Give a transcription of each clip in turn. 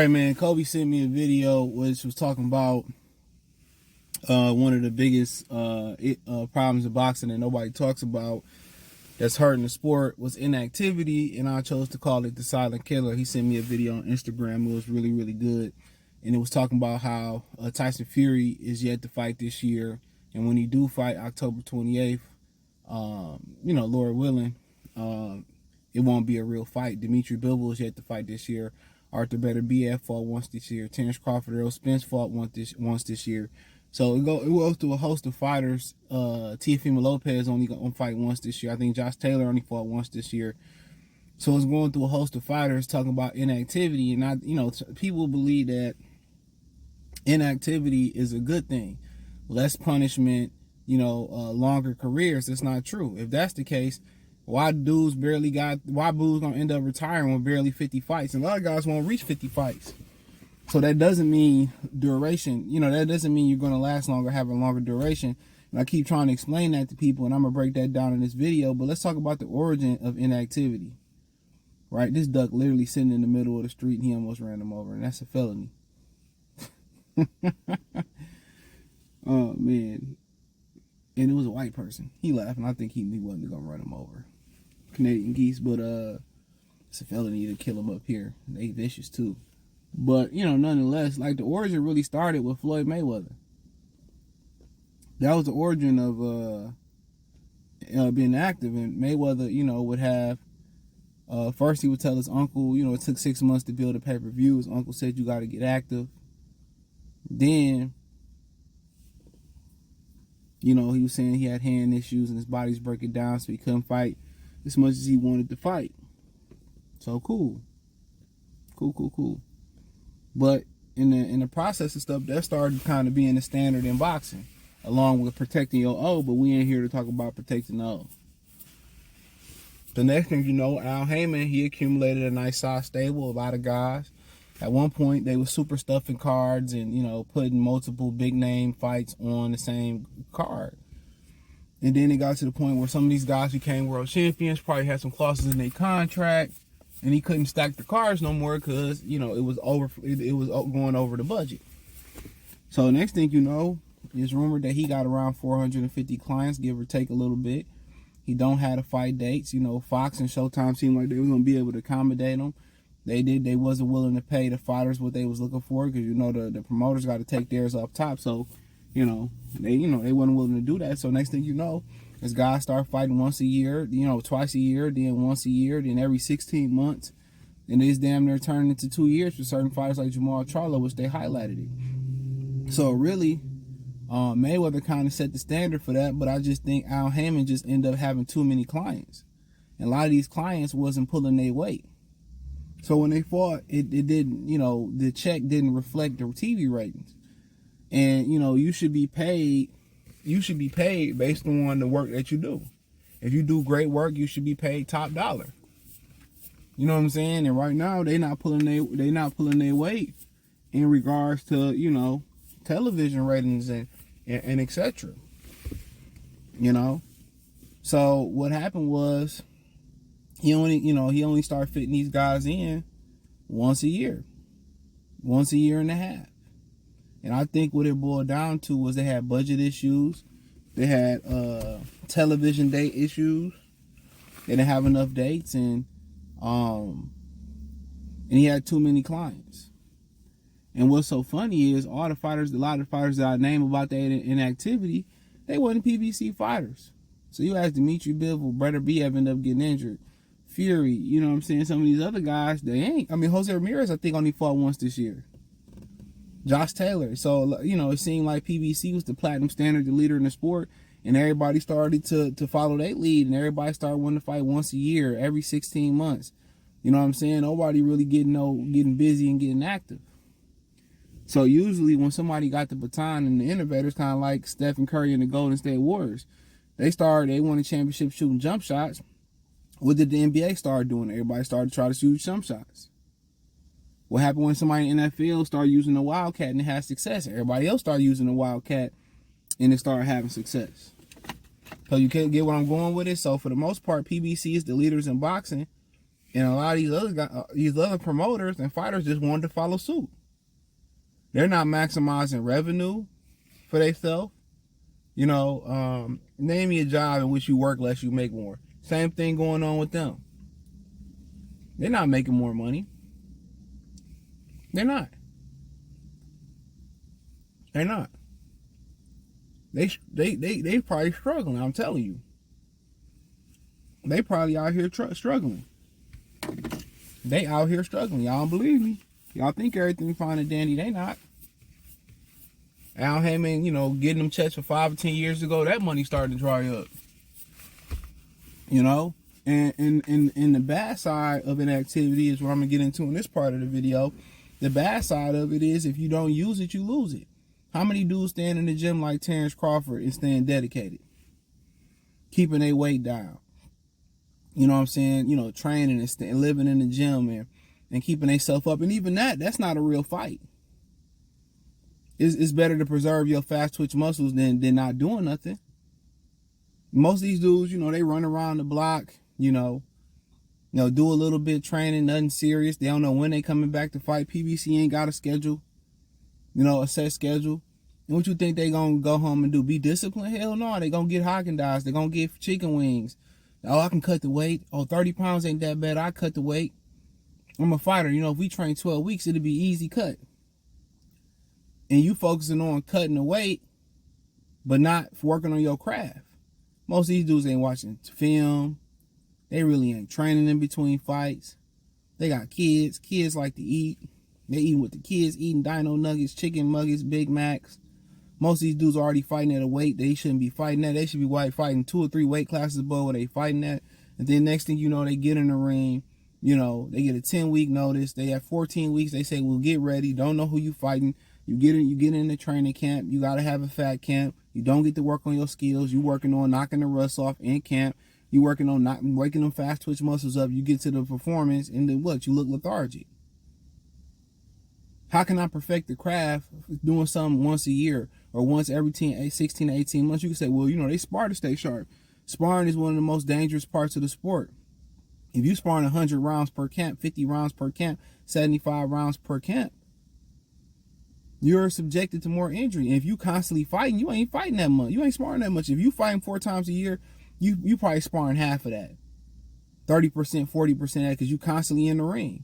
man, Kobe sent me a video which was talking about one of the biggest problems in boxing that nobody talks about that's hurting the sport was inactivity, and I chose to call it the silent killer. He sent me a video on Instagram. It was really, really good, and it was talking about how Tyson Fury is yet to fight this year, and when he do fight October 28th, Lord willing, it won't be a real fight. Dimitri Bivol is yet to fight this year. Arthur Beterbiev fought once this year. Terrence Crawford, Errol Spence fought once this year. So it goes through a host of fighters. Teofimo Lopez only gonna fight once this year. I think Josh Taylor only fought once this year. So it's going through a host of fighters talking about inactivity, and people believe that inactivity is a good thing, less punishment, longer careers. That's not true. If that's the case, why boo's gonna end up retiring with barely 50 fights? And a lot of guys won't reach 50 fights. So that doesn't mean duration. That doesn't mean you're gonna last longer, have a longer duration. And I keep trying to explain that to people, and I'm gonna break that down in this video. But let's talk about the origin of inactivity. Right? This duck literally sitting in the middle of the street, and he almost ran him over, and that's a felony. Oh man. And it was a white person. He laughed, and I think he wasn't gonna run him over. Canadian geese, but it's a felony to kill him up here. They vicious too. But nonetheless, like, the origin really started with Floyd Mayweather. That was the origin of being active. And Mayweather, would have first he would tell his uncle, it took 6 months to build a pay-per-view. His uncle said, you got to get active. Then he was saying he had hand issues and his body's breaking down, so he couldn't fight as much as he wanted to fight. So cool. But in the process of stuff, that started kind of being the standard in boxing, along with protecting your O. But we ain't here to talk about protecting the O. The next thing you know, Al Heyman, he accumulated a nice size stable, a lot of guys. At one point, they were super stuffing cards and, putting multiple big name fights on the same card. And then it got to the point where some of these guys became world champions, probably had some clauses in their contract, and he couldn't stack the cards no more because, it was going over the budget. So next thing you know, it's rumored that he got around 450 clients, give or take a little bit. He don't have the fight dates. Fox and Showtime seemed like they was going to be able to accommodate him. They wasn't willing to pay the fighters what they was looking for, because the promoters got to take theirs up top. So they wasn't willing to do that. So next thing you know, this guy start fighting once a year, twice a year, then once a year, then every 16 months, and it's damn near turned into 2 years for certain fighters like Jamal Charlo, which they highlighted it. So really, Mayweather kind of set the standard for that, but I just think Al Heyman just ended up having too many clients, and a lot of these clients wasn't pulling their weight. So when they fought, it didn't, the check didn't reflect the TV ratings. And, you should be paid based on the work that you do. If you do great work, you should be paid top dollar. You know what I'm saying? And right now, they not pulling their weight in regards to, television ratings and etc. So what happened was, he only started fitting these guys in once a year and a half. And I think what it boiled down to was they had budget issues. They had television date issues. They didn't have enough dates, and he had too many clients. And what's so funny is a lot of the fighters that I name about their inactivity, they wasn't PBC fighters. So you ask Dimitri Bivol, Beterbiev ended up getting injured. Fury, some of these other guys, they ain't. Jose Ramirez, I think, only fought once this year. Josh Taylor. So, it seemed like PBC was the platinum standard, the leader in the sport, and everybody started to follow their lead, and everybody started wanting to fight once a year, every 16 months. Nobody really getting busy and getting active. So usually when somebody got the baton, and the innovators, kind of like Stephen Curry and the Golden State Warriors, they won a championship shooting jump shots. What did the NBA start doing? Everybody started to try to shoot jump shots. What happened when somebody in the NFL started using the Wildcat and it had success? Everybody else started using the Wildcat and it started having success. So you can't get what I'm going with it. So for the most part, PBC is the leaders in boxing. And a lot of these other guys, these other promoters and fighters just wanted to follow suit. They're not maximizing revenue for themselves. You know, name me a job in which you work less, you make more. Same thing going on with them. They're not making more money. They're not. They're not. They probably struggling. I'm telling you. They probably out here struggling. They out here struggling. Y'all don't believe me. Y'all think everything fine and dandy. They not. Al Heyman, you know, getting them checks for 5 or 10 years ago, that money started to dry up. You know? And the bad side of inactivity is what I'm going to get into in this part of the video. The bad side of it is if you don't use it, you lose it. How many dudes stand in the gym like Terrence Crawford and staying dedicated? Keeping their weight down. You know what I'm saying? You know, training and living in the gym and keeping themselves up. And even that's not a real fight. It's better to preserve your fast twitch muscles than not doing nothing. Most of these dudes, you know, they run around the block, you know, do a little bit of training, nothing serious. They don't know when they coming back to fight. PBC ain't got a schedule, you know, a set schedule. And what you think they gonna go home and do? Be disciplined? Hell no. They gonna get Haagen-Dazs. They gonna get chicken wings. Oh, I can cut the weight. Oh, 30 pounds ain't that bad. I cut the weight. I'm a fighter. You know, if we train 12 weeks, it'll be easy cut. And you focusing on cutting the weight, but not working on your craft. Most of these dudes ain't watching film. They really ain't training in between fights. They got kids. Kids like to eat. They eating with the kids, eating dino nuggets, chicken nuggets, Big Macs. Most of these dudes are already fighting at a weight they shouldn't be fighting at. They should be fighting 2 or 3 weight classes above where they fighting at. And then next thing you know, they get in the ring. You know, they get a 10-week notice. They have 14 weeks. They say, well, get ready. Don't know who you fighting. You get in the training camp. You got to have a fat camp. You don't get to work on your skills. You working on knocking the rust off in camp. You working on not waking them fast twitch muscles up. You get to the performance, and then what? You look lethargic. How can I perfect the craft doing something once a year or once every 16 to 18 months? You can say, well, you know, they spar to stay sharp. Sparring is one of the most dangerous parts of the sport. If you sparring 100 rounds per camp, 50 rounds per camp, 75 rounds per camp, you're subjected to more injury. And if you constantly fighting, you ain't fighting that much. You ain't sparring that much. If you fighting 4 times a year, you probably sparring half of that. 30%, 40% of that because you constantly in the ring.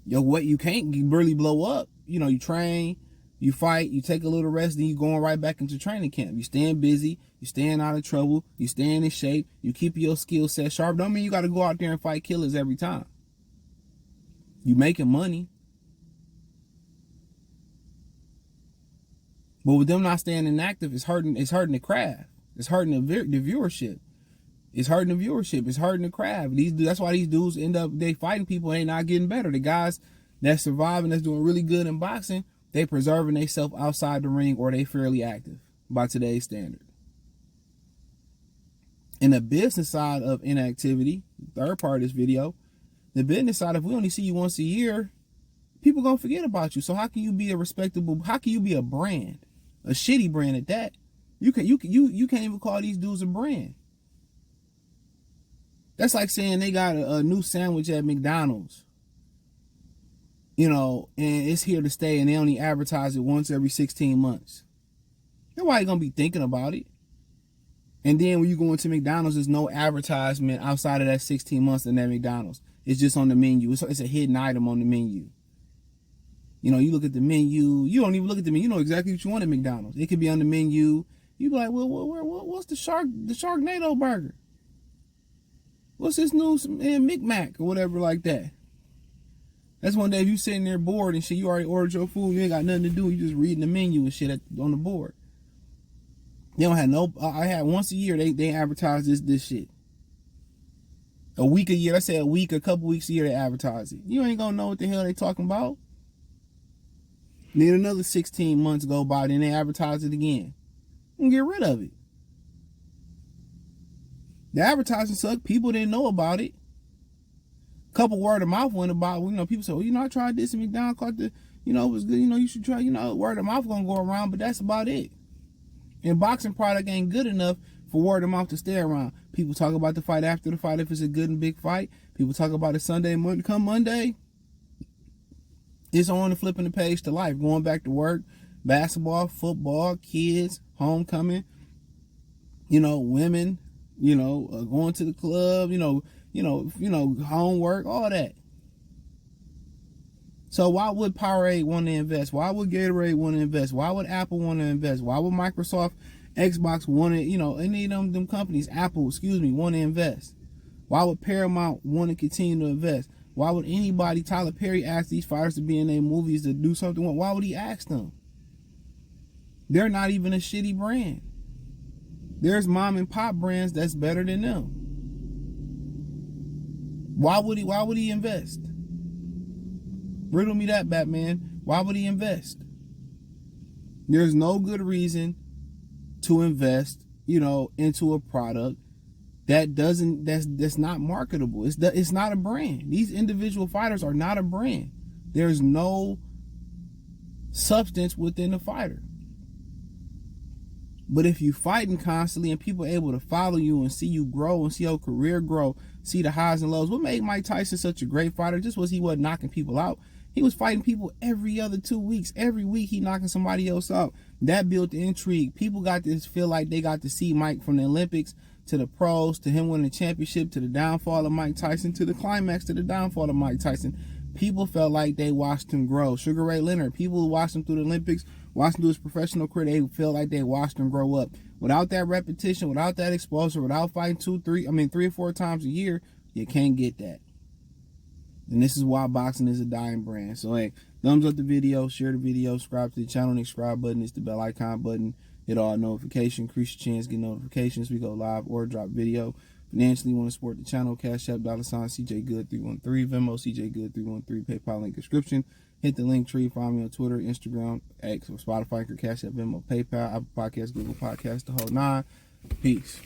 Your weight, you can't really blow up. You know, you train, you fight, you take a little rest, then you going right back into training camp. You staying busy, you staying out of trouble, you staying in shape, you keep your skill set sharp. Don't mean you got to go out there and fight killers every time. You making money. But with them not staying inactive, it's hurting the craft. It's hurting the viewership. It's hurting the viewership. It's hurting the craft. That's why these dudes they fighting people and they not getting better. The guys that's surviving, that's doing really good in boxing, they preserving themselves outside the ring or they fairly active by today's standard. In the business side of inactivity, third part of this video, the business side, if we only see you once a year, people gonna forget about you. So how can you be how can you be a brand? A shitty brand at that. You can't even call these dudes a brand. That's like saying they got a new sandwich at McDonald's, you know, and it's here to stay and they only advertise it once every 16 months. Nobody gonna be thinking about it. And then when you go into McDonald's, there's no advertisement outside of that 16 months in that McDonald's. It's just on the menu. It's a hidden item on the menu. You know, you look at the menu. You don't even look at the menu. You know exactly what you want at McDonald's. It could be on the menu. You be like, well, what's the Sharknado burger? What's this new Micmac or whatever like that? That's one day if you sitting there bored and shit, you already ordered your food, you ain't got nothing to do, you just reading the menu and shit on the board. They don't have I had once a year, they advertise this shit. A week a year, let's say a couple weeks a year they advertise it. You ain't gonna know what the hell they talking about. Then another 16 months go by, then they advertise it again. And get rid of it. The advertising sucked. People didn't know about it. Couple word of mouth went about. You know, people say, "Well, you know, I tried this and McDonald's caught it was good. You know, you should try. You know, word of mouth gonna go around, but that's about it." And boxing product ain't good enough for word of mouth to stay around. People talk about the fight after the fight if it's a good and big fight. People talk about it Sunday, Monday. Come Monday, it's on and flipping the page to life, going back to work, basketball, football, kids, homecoming, women, going to the club, homework, all that. So why would Powerade want to invest? Why would Gatorade want to invest? Why would Apple want to invest? Why would Microsoft, Xbox want to, any of them companies, Apple, want to invest? Why would Paramount want to continue to invest? Why would anybody, Tyler Perry, ask these fighters to be in their movies to do something? Why would he ask them? They're not even a shitty brand. There's mom and pop brands that's better than them. Why would he invest? Riddle me that, Batman. Why would he invest? There's no good reason to invest, into a product that's not marketable. It's not a brand. These individual fighters are not a brand. There's no substance within the fighter. But if you fighting constantly and people are able to follow you and see you grow and see your career grow, see the highs and lows. What made Mike Tyson such a great fighter just was he wasn't knocking people out. He was fighting people every other 2 weeks. Every week he knocking somebody else out. That built the intrigue. People got to feel like they got to see Mike from the Olympics to the pros, to him winning the championship, to the downfall of Mike Tyson, to the climax, to the downfall of Mike Tyson. People felt like they watched him grow. Sugar Ray Leonard, people who watched him through the Olympics, watched him do his professional career, they felt like they watched him grow up. Without that repetition, without that exposure, without fighting 3 or 4 times a year, you can't get that. And this is why boxing is a dying brand. So, hey, thumbs up the video, share the video, subscribe to the channel. The subscribe button is the bell icon button. Hit all notifications, increase your chance, get notifications. We go live or drop video. Financially, want to support the channel, Cash App, $CJ Good 313, Venmo, CJ Good 313, PayPal link description. Hit the link tree, find me on Twitter, Instagram, X, or Spotify, Cash App, Venmo, PayPal, Apple Podcasts, Google Podcasts, the whole 9. Peace.